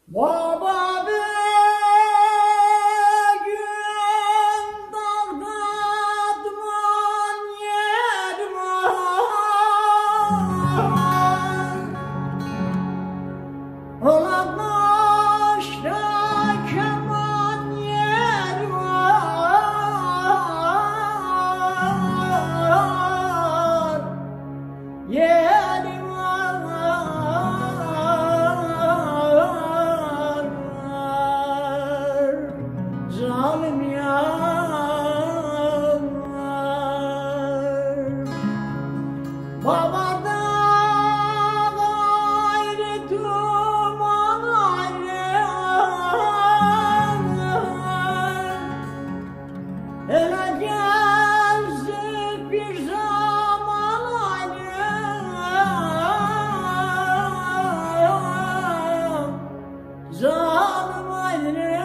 Baba bir gün dalga duman yedim ola başta keman yedim yedim zalim yar babadan ayrı duman ayrı ele gezdik bir zaman ayrı zalim ayrı